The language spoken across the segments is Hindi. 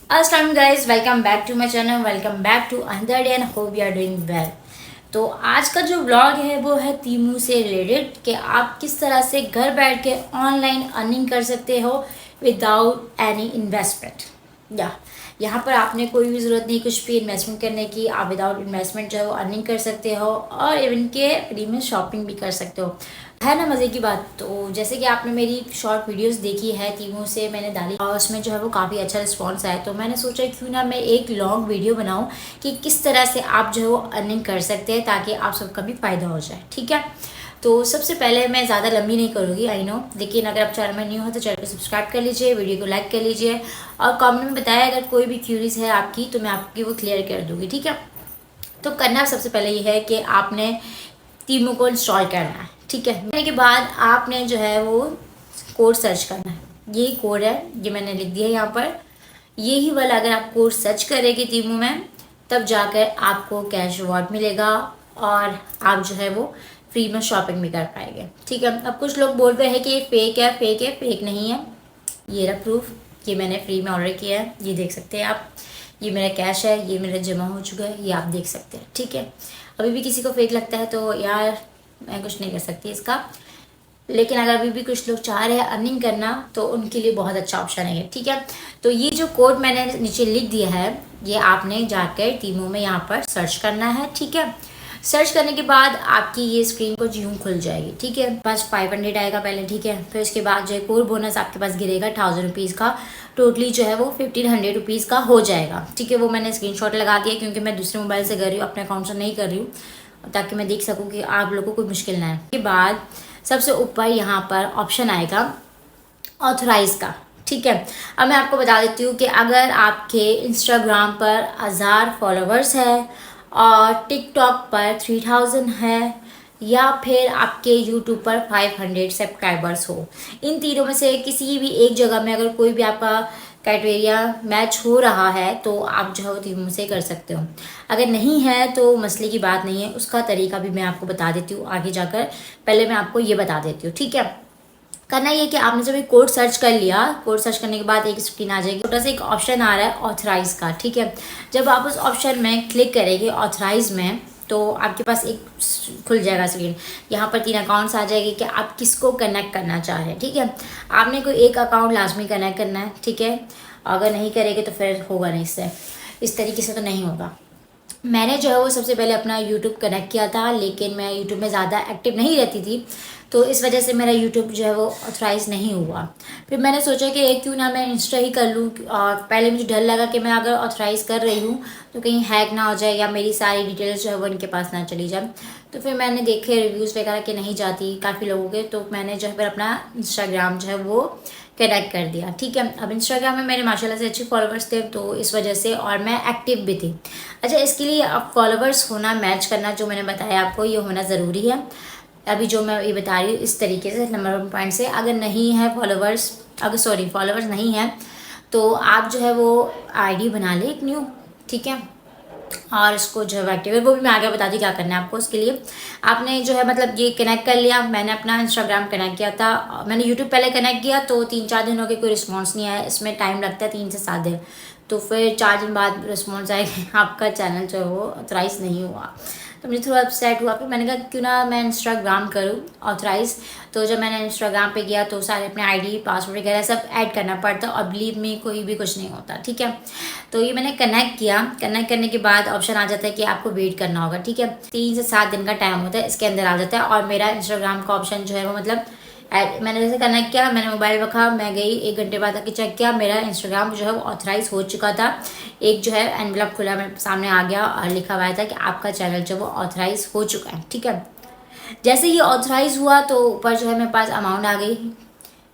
अस्सलाम guys, welcome back to my channel, welcome back to another day and hope you are doing well. तो आज का जो व्लॉग है वो है तीमू से रिलेटेड कि आप किस तरह से घर बैठ के ऑनलाइन अर्निंग कर सकते हो विदाउट एनी इन्वेस्टमेंट। या यहाँ पर आपने कोई भी ज़रूरत नहीं कुछ भी इन्वेस्टमेंट करने की, आप विदाउट इन्वेस्टमेंट जो है वो अर्निंग कर सकते हो और इवन के फ्री में शॉपिंग भी कर सकते हो। है ना मज़े की बात। तो जैसे कि आपने मेरी शॉर्ट वीडियोस देखी है तीमू से मैंने डाली और उसमें जो है वो काफ़ी अच्छा रिस्पांस आया, तो मैंने सोचा क्यों ना मैं एक लॉन्ग वीडियो बनाऊं कि किस तरह से आप जो है वो अर्निंग कर सकते हैं ताकि आप सबका भी फ़ायदा हो जाए। ठीक है, तो सबसे पहले मैं ज़्यादा लंबी नहीं करूँगी, आई नो, लेकिन अगर आप चैनल में न्यू हो तो चैनल को सब्सक्राइब कर लीजिए, वीडियो को लाइक कर लीजिए और कमेंट में बताया अगर कोई भी क्यूरीज है आपकी तो मैं आपकी वो क्लियर कर दूँगी। ठीक है, तो करना सबसे पहले ये है कि आपने तीमू को इंस्टॉल करना है। ठीक है, करने के बाद आपने जो है वो कोड सर्च करना है। यही कोड है, ये मैंने लिख दिया यहाँ पर। यही वाला अगर आप कोड सर्च करेंगे तीमू में तब जाकर आपको कैश रिवॉर्ड मिलेगा और आप जो है वो फ्री में शॉपिंग भी कर पाएंगे। ठीक है, अब कुछ लोग बोल रहे हैं कि ये फेक है, फेक है, फेक नहीं है। ये रहा प्रूफ, ये मैंने फ्री में ऑर्डर किया है, ये देख सकते हैं आप। ये मेरा कैश है, ये मेरा जमा हो चुका है, ये आप देख सकते हैं। ठीक है, अभी भी किसी को फेक लगता है तो यार मैं कुछ नहीं कर सकती इसका, लेकिन अगर अभी भी कुछ लोग चाह रहे हैं अर्निंग करना तो उनके लिए बहुत अच्छा ऑप्शन है। ठीक है, तो ये जो कोड मैंने नीचे लिख दिया है ये आपने जाकर तीमू में यहाँ पर सर्च करना है। ठीक है, सर्च करने के बाद आपकी ये स्क्रीन को यूं खुल जाएगी। ठीक है, बस 500 आएगा पहले। ठीक है, फिर उसके बाद जो है कोर बोनस आपके पास गिरेगा 1000 रुपीज़ का, टोटली जो है वो 1500 रुपीज़ का हो जाएगा। ठीक है, वो मैंने स्क्रीनशॉट लगा दिया क्योंकि मैं दूसरे मोबाइल से कर रही हूँ, अपने अकाउंट से नहीं कर रही हूँ, ताकि मैं देख सकूँ कि आप लोगों को कोई मुश्किल ना है। उसके बाद सबसे ऊपर यहाँ पर ऑप्शन आएगा ऑथराइज का। ठीक है, अब मैं आपको बता देती हूँ कि अगर आपके इंस्टाग्राम पर 1000 फॉलोवर्स है और टिकटॉक पर 3000 है या फिर आपके यूट्यूब पर 500 सब्सक्राइबर्स हो, इन तीनों में से किसी भी एक जगह में अगर कोई भी आपका क्राइटेरिया मैच हो रहा है तो आप जो है वो तीनों से कर सकते हो। अगर नहीं है तो मसले की बात नहीं है, उसका तरीका भी मैं आपको बता देती हूँ आगे जाकर। पहले मैं आपको ये बता देती हूँ। ठीक है, करना ये कि आपने जब एक कोड सर्च कर लिया, कोड सर्च करने के बाद एक स्क्रीन आ जाएगी, छोटा सा एक ऑप्शन आ रहा है ऑथराइज का। ठीक है, जब आप उस ऑप्शन में क्लिक करेंगे ऑथराइज में तो आपके पास एक खुल जाएगा स्क्रीन। यहाँ पर 3 अकाउंट्स आ जाएंगे कि आप किसको कनेक्ट करना चाह रहे हैं। ठीक है, आपने कोई एक अकाउंट लाजमी कनेक्ट करना है। ठीक है, अगर नहीं करेंगे तो फिर होगा नहीं, इससे इस तरीके से तो नहीं होगा। मैंने जो है वो सबसे पहले अपना यूट्यूब कनेक्ट किया था, लेकिन मैं यूट्यूब में ज़्यादा एक्टिव नहीं रहती थी तो इस वजह से मेरा यूट्यूब जो है वो ऑथराइज़ नहीं हुआ। फिर मैंने सोचा कि क्यों ना मैं इंस्टा ही कर लूँ, और पहले मुझे डर लगा कि मैं अगर ऑथराइज़ कर रही हूँ तो कहीं हैक ना हो जाए या मेरी सारी डिटेल्स जो है वो इनके पास ना चली जाए। तो फिर मैंने देखे रिव्यूज़ वगैरह कि नहीं जाती काफ़ी लोगों के, तो मैंने जो है फिर अपना इंस्टाग्राम जो है वो कनेक्ट कर दिया। ठीक है, अब इंस्टाग्राम में मेरे माशाल्लाह से अच्छे फॉलोवर्स थे तो इस वजह से, और मैं एक्टिव भी थी। अच्छा, इसके लिए अब फॉलोवर्स होना, मैच करना जो मैंने बताया आपको ये होना ज़रूरी है। अभी जो मैं ये बता रही हूँ इस तरीके से नंबर 1 पॉइंट से, अगर नहीं है फॉलोवर्स, अगर सॉरी फॉलोवर्स नहीं है तो आप जो है वो आईडी बना ले एक न्यू। ठीक है, और इसको जो है एक्टिवेट, वो भी मैं आगे बताती क्या करना है आपको। उसके लिए आपने जो है मतलब ये कनेक्ट कर लिया। मैंने अपना इंस्टाग्राम कनेक्ट किया था, मैंने यूट्यूब पहले कनेक्ट किया तो 3-4 दिन हो गए, कोई रिस्पॉन्स नहीं आया। इसमें टाइम लगता है 3 से 7 दिन, तो फिर 4 दिन बाद रिस्पॉन्स आएगा आपका चैनल जो है वो ऑथराइज नहीं हुआ। तो मुझे थोड़ा अपसेट हुआ। फिर मैंने कहा क्यों ना मैं इंस्टाग्राम करूँ ऑथराइज। तो जब मैंने इंस्टाग्राम पे गया तो सारे अपने आईडी पासवर्ड वगैरह सब ऐड करना पड़ता और बिलीव में कोई भी कुछ नहीं होता। ठीक है, तो ये मैंने कनेक्ट किया। कनेक्ट करने के बाद ऑप्शन आ जाता है कि आपको वेट करना होगा। ठीक है, 3 से 7 दिन का टाइम होता है, इसके अंदर आ जाता है। और मेरा इंस्टाग्राम का ऑप्शन जो है वो मतलब मैंने जैसे कनेक्ट किया, मैंने मोबाइल रखा, मैं गई 1 घंटे बाद आके चेक किया, मेरा इंस्टाग्राम जो है वो ऑथराइज हो चुका था। एक जो है एनवलप खुला मेरे सामने आ गया और लिखा हुआ था कि आपका चैनल जो वो ऑथराइज हो चुका है। ठीक है, जैसे ये ऑथराइज हुआ तो ऊपर जो है मेरे पास अमाउंट आ गई,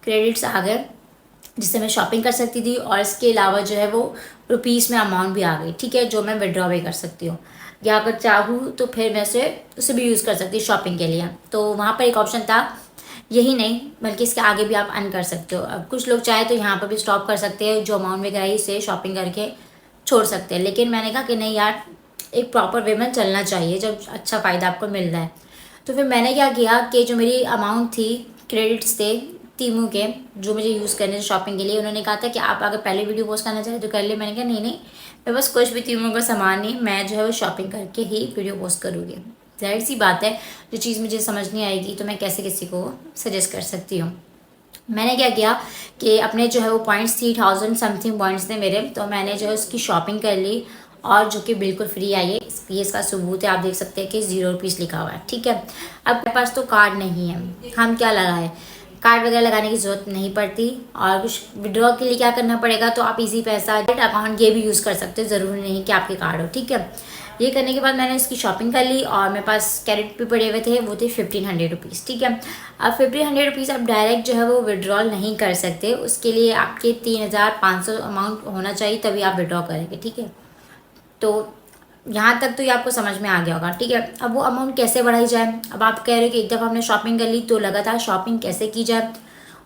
क्रेडिट्स आ गए जिससे मैं शॉपिंग कर सकती थी, और इसके अलावा जो है वो रुपीज़ में अमाउंट भी आ गई। ठीक है, जो मैं विड्रॉ भी कर सकती हूँ या अगर चाहूँ तो फिर मैं उसे भी यूज़ कर सकती हूँ शॉपिंग के लिए। तो वहाँ पर एक ऑप्शन था, यही नहीं बल्कि इसके आगे भी आप अर्न कर सकते हो। अब कुछ लोग चाहे तो यहाँ पर भी स्टॉप कर सकते हैं, जो अमाउंट वगैरह ही से शॉपिंग करके छोड़ सकते हैं, लेकिन मैंने कहा कि नहीं यार, एक प्रॉपर वे में चलना चाहिए जब अच्छा फ़ायदा आपको मिल रहा है। तो फिर मैंने क्या किया कि जो मेरी अमाउंट थी, क्रेडिट्स थे टीमू के जो मुझे यूज़ करने थे शॉपिंग के लिए। उन्होंने कहा था कि आप अगर पहले वीडियो पोस्ट करना चाहें तो कर ले। मैंने कहा नहीं नहीं, मैं बस कुछ भी टीमू का सामान नहीं, मैं जो है वो शॉपिंग करके ही वीडियो पोस्ट करूँगी। जाहिर सी बात है, जो चीज़ मुझे समझ नहीं आएगी तो मैं कैसे किसी को सजेस्ट कर सकती हूँ। मैंने क्या किया कि अपने जो है वो पॉइंट्स 3000 समथिंग पॉइंट्स थे मेरे, तो मैंने जो है उसकी शॉपिंग कर ली, और जो कि बिल्कुल फ्री आई है। ये इसका सबूत है, आप देख सकते हैं कि 0 रुपीज़ लिखा हुआ है। ठीक है, अब मेरे पास तो कार्ड नहीं है, हम क्या लगाए, कार्ड वगैरह लगाने की ज़रूरत नहीं पड़ती। और कुछ विड्रॉ के लिए क्या करना पड़ेगा, तो आप इजी पैसा अकाउंट ये भी यूज़ कर सकते हो, ज़रूरी नहीं कि आपके कार्ड हो। ठीक है, ये करने के बाद मैंने इसकी शॉपिंग कर ली, और मेरे पास कैरेट भी पड़े हुए थे, वो थे 1500 रुपीज़। ठीक है, अब 1500 रुपीज़ आप डायरेक्ट जो है वो विड्रॉल नहीं कर सकते, उसके लिए आपके 3500 अमाउंट होना चाहिए, तभी आप विड्रॉ करेंगे। ठीक है, तो यहाँ तक तो ये आपको समझ में आ गया होगा। ठीक है, अब वो अमाउंट कैसे बढ़ाई जाए। अब आप कह रहे हो कि एक दफ़ा हमने शॉपिंग कर ली तो लगातार शॉपिंग कैसे की जाए,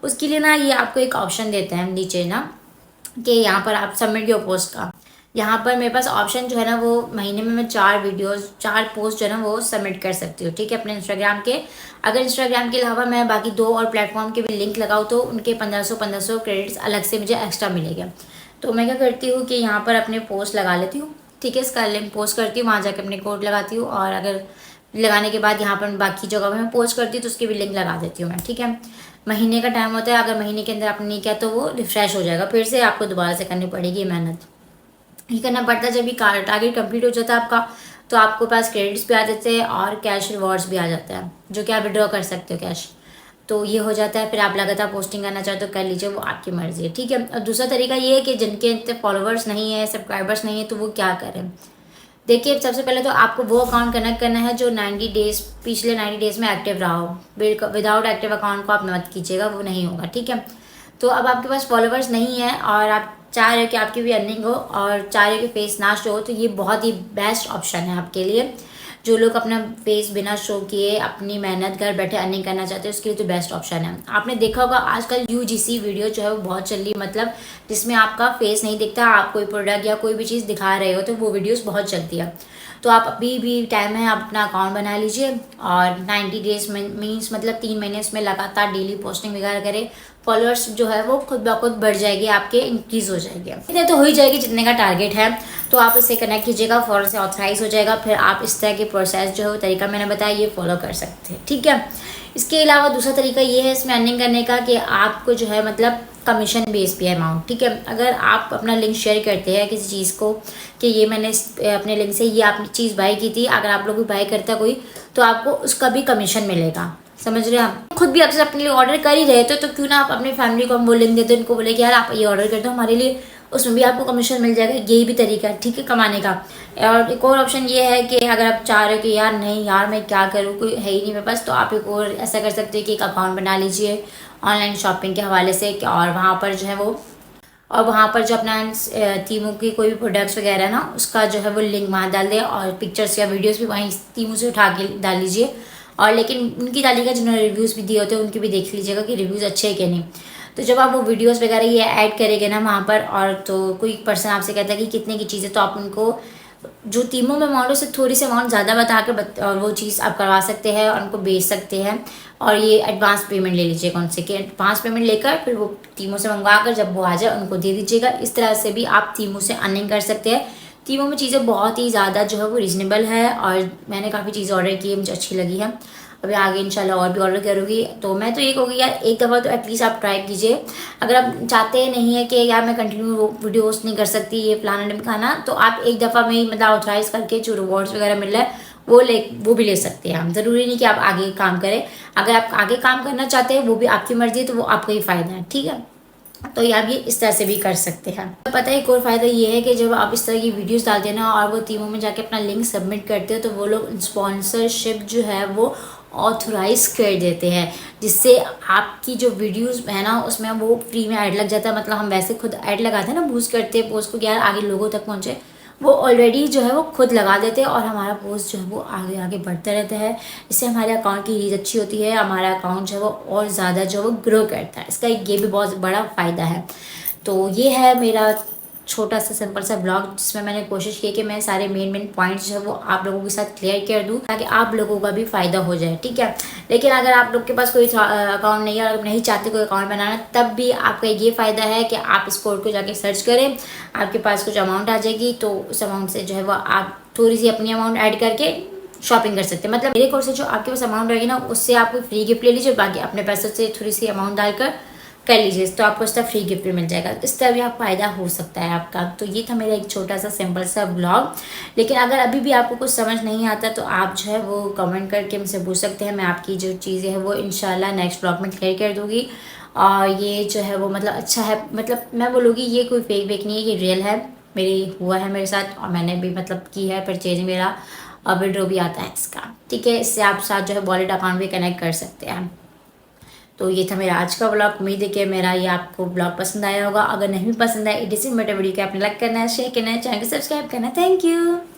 उसके लिए ना ये आपको एक ऑप्शन देते हैं नीचे ना, कि यहाँ पर आप सबमिट योर पोस्ट का, यहाँ पर मेरे पास ऑप्शन जो है ना वो महीने में मैं 4 पोस्ट जो है ना वो सबमिट कर सकती हूँ। ठीक है, अपने इंस्टाग्राम के। अगर इंस्टाग्राम के अलावा मैं बाकी 2 और प्लेटफॉर्म के भी लिंक लगाऊँ तो उनके 1500 क्रेडिट्स अलग से मुझे एक्स्ट्रा मिलेगा। तो मैं क्या करती हूँ कि यहाँ पर अपने पोस्ट लगा लेती हूँ। ठीक है, इसका लिंक पोस्ट करती हूँ, वहाँ जाकर अपने कोड लगाती हूँ, और अगर लगाने के बाद यहाँ पर बाकी जगह में मैं पोस्ट करती हूँ तो उसकी भी लिंक लगा देती हूँ मैं। ठीक है, महीने का टाइम होता है, अगर महीने के अंदर आपने नहीं किया तो वो रिफ्रेश हो जाएगा, फिर से आपको दोबारा से करनी पड़ेगी मेहनत। ये करना पड़ता है। जब भी टारगेट कंप्लीट हो जाता है आपका, तो आपको पास क्रेडिट्स भी आ जाते हैं और कैश रिवॉर्ड्स भी आ जाता है, जो कि आप विड्रॉ कर सकते हो कैश। तो ये हो जाता है, फिर आप लगातार पोस्टिंग करना चाहते तो कर लीजिए, वो आपकी मर्ज़ी है। ठीक है, और दूसरा तरीका ये है कि जिनके इतने फॉलोवर्स नहीं है, सब्सक्राइबर्स नहीं है, तो वो क्या करें। देखिए, सबसे पहले तो आपको वो अकाउंट कनेक्ट करना है जो 90 डेज़ पिछले 90 डेज़ में एक्टिव रहा हो। विदाउट एक्टिव अकाउंट को आप मत कीजिएगा, वो नहीं होगा। ठीक है, तो अब आपके पास फॉलोवर्स नहीं है और आप चाह रहे हो कि आपकी भी अर्निंग हो और चाह रहे हो कि फेस ना शो हो, तो ये बहुत ही बेस्ट ऑप्शन है आपके लिए। जो लोग अपना फेस बिना शो किए अपनी मेहनत घर बैठे अर्निंग करना चाहते हैं, उसके लिए तो बेस्ट ऑप्शन है। आपने देखा होगा आजकल UGC वीडियो जो है वो बहुत चल रही है, मतलब जिसमें आपका फेस नहीं दिखता, आप कोई प्रोडक्ट या कोई भी चीज़ दिखा रहे हो, तो वो वीडियोस बहुत चलती है। तो आप अभी भी टाइम है, आप अपना अकाउंट बना लीजिए और 90 डेज़ में मीन्स मतलब 3 महीने इसमें लगातार डेली पोस्टिंग वगैरह करें। फॉलोअर्स जो है वो खुद ब खुद बढ़ जाएगी, आपके इंक्रीज़ हो जाएगी। इतने तो हो ही जाएगी जितने का टारगेट है, तो आप इसे कनेक्ट कीजिएगा, फ़ौरन से ऑथराइज़ हो जाएगा। फिर आप इस तरह के प्रोसेस जो है तरीका मैंने बताया ये फॉलो कर सकते हैं। ठीक है, इसके अलावा दूसरा तरीका ये है इसमें अर्निंग करने का कि आपको जो है मतलब कमीशन बेस पे अमाउंट। ठीक है, अगर आप अपना लिंक शेयर करते हैं किसी चीज़ को कि ये मैंने अपने लिंक से ये आपने चीज़ बाई की थी, अगर आप लोग भी बाई करता है कोई, तो आपको उसका भी कमीशन मिलेगा। समझ रहे हैं आप, खुद भी अक्सर अपने लिए ऑर्डर कर ही रहे तो क्यों ना आप अपनी फैमिली को हम वो लिंक देते, उनको बोले कि यार आप ये ऑर्डर कर दो हमारे लिए, उसमें भी आपको कमीशन मिल जाएगा। यही भी तरीका है, ठीक है, कमाने का। और एक और ऑप्शन ये है कि अगर आप चाह रहे हो कि यार नहीं यार मैं क्या करूँ, कोई है ही नहीं मेरे पास, तो आप एक और ऐसा कर सकते हैं कि एक अकाउंट बना लीजिए ऑनलाइन शॉपिंग के हवाले से, और वहाँ पर जो है वो जो अपना तीमू की कोई भी प्रोडक्ट्स वगैरह ना उसका जो है वो लिंक वहाँ डाल दें, और पिक्चर्स या वीडियोस भी वहीं तीमू से उठा के डाल लीजिए। और लेकिन उनकी डालिएगा जिन्होंने रिव्यूज़ भी दिए होते हैं, उनके भी देख लीजिएगा कि रिव्यूज़ अच्छे हैं कि नहीं। तो जब आप वो वीडियोस वगैरह ये ऐड करेंगे ना वहाँ पर, और तो कोई पर्सन आपसे कहता है कि कितने की चीज़ें, तो आप उनको जो तीमो में अमाउंट है उससे थोड़ी सी अमाउंट ज़्यादा बता कर और वो चीज़ आप करवा सकते हैं और उनको बेच सकते हैं। और ये एडवांस पेमेंट ले लीजिएगा उनसे, कि एडवांस पेमेंट लेकर फिर वो तीमो से मंगवा कर जब वो आ जाए उनको दे दीजिएगा। इस तरह से भी आप तीमो से अर्निंग कर सकते हैं। तीमो में चीज़ें बहुत ही ज़्यादा जो है वो रीज़नेबल है, और मैंने काफ़ी चीज़ें ऑर्डर की है, मुझे अच्छी लगी है। अभी आगे इंशाल्लाह और भी ऑर्डर करूँगी। तो मैं तो ये कहूँगी यार एक दफ़ा तो एटलीस्ट आप ट्राई कीजिए। अगर आप चाहते नहीं है कि यार मैं कंटिन्यू वीडियो पोस्ट नहीं कर सकती, ये फलाना ढिमकाना, तो आप एक दफ़ा में ही मतलब ऑथराइज़ करके जो रिवॉर्ड्स वगैरह मिल रहा है वो भी ले सकते हैं हम। ज़रूरी नहीं कि आप आगे काम करें, अगर आप आगे काम करना चाहते हैं वो भी आपकी मर्ज़ी है, तो वो आपका ही फ़ायदा है। ठीक है, तो ये आप ये इस तरह से भी कर सकते हैं। तो पता है एक और फ़ायदा ये है कि जब आप इस तरह की वीडियोस डालते हैं ना और वो तीमो में जाके अपना लिंक सबमिट करते हो, तो वो लोग स्पॉन्सरशिप जो है वो ऑथराइज़ कर देते हैं, जिससे आपकी जो वीडियोस है ना उसमें वो फ्री में ऐड लग जाता है। मतलब हम वैसे खुद ऐड लगाते हैं ना, बूस्ट करते हैं पोस्ट को कि यार आगे लोगों तक पहुँचे, वो ऑलरेडी जो है वो खुद लगा देते हैं और हमारा पोस्ट जो है वो आगे आगे बढ़ता रहता है। इससे हमारे अकाउंट की रीच अच्छी होती है, हमारा अकाउंट जो है वो और ज़्यादा जो है वो ग्रो करता है। इसका ये भी बहुत बड़ा फ़ायदा है। तो ये है मेरा छोटा सा सिंपल सा ब्लॉग जिसमें मैंने कोशिश की कि मैं सारे मेन पॉइंट्स जो है वो आप लोगों के साथ क्लियर कर दूँ ताकि आप लोगों का भी फ़ायदा हो जाए, ठीक है। लेकिन अगर आप लोग के पास कोई अकाउंट नहीं है और नहीं चाहते कोई अकाउंट बनाना, तब भी आपका ये फ़ायदा है कि आप इस कोड को जाके सर्च करें, आपके पास कुछ अमाउंट आ जाएगी, तो उस अमाउंट से जो है वो आप थोड़ी सी अपनी अमाउंट ऐड करके शॉपिंग कर सकते हैं। मतलब मेरे कोड से जो आपके पास अमाउंट रहेगी ना, उससे आप कोई फ्री गिफ्ट ले लीजिए, बाकी अपने पैसों से थोड़ी सी अमाउंट डालकर कर लीजिए, तो आपको इसका फ्री गिफ्ट भी मिल जाएगा। इस तरह भी आप फ़ायदा हो सकता है आपका। तो ये था मेरा एक छोटा सा सिंपल सा ब्लॉग। लेकिन अगर अभी भी आपको कुछ समझ नहीं आता तो आप जो है वो कमेंट करके मुझसे पूछ सकते हैं। मैं आपकी जो चीज़ें हैं वो इंशाल्लाह नेक्स्ट ब्लॉग में क्लियर कर दूँगी। और ये जो है वो मतलब अच्छा है, मतलब मैं बोलूँगी ये कोई फेक वेक नहीं है, ये रियल है, मेरी हुआ है मेरे साथ और मैंने भी मतलब की है परचेज, मेरा विड्रो भी आता है इसका, ठीक है। इससे आप साथ जो है वॉलेट अकाउंट भी कनेक्ट कर सकते हैं। तो ये था मेरा आज का ब्लॉग। उम्मीद है कि मेरा ये आपको ब्लॉग पसंद आया होगा। अगर नहीं पसंद आया, इसी मेरे वीडियो को आपने लाइक करना है, शेयर करना है, चैनल को सब्सक्राइब करना है। Thank you.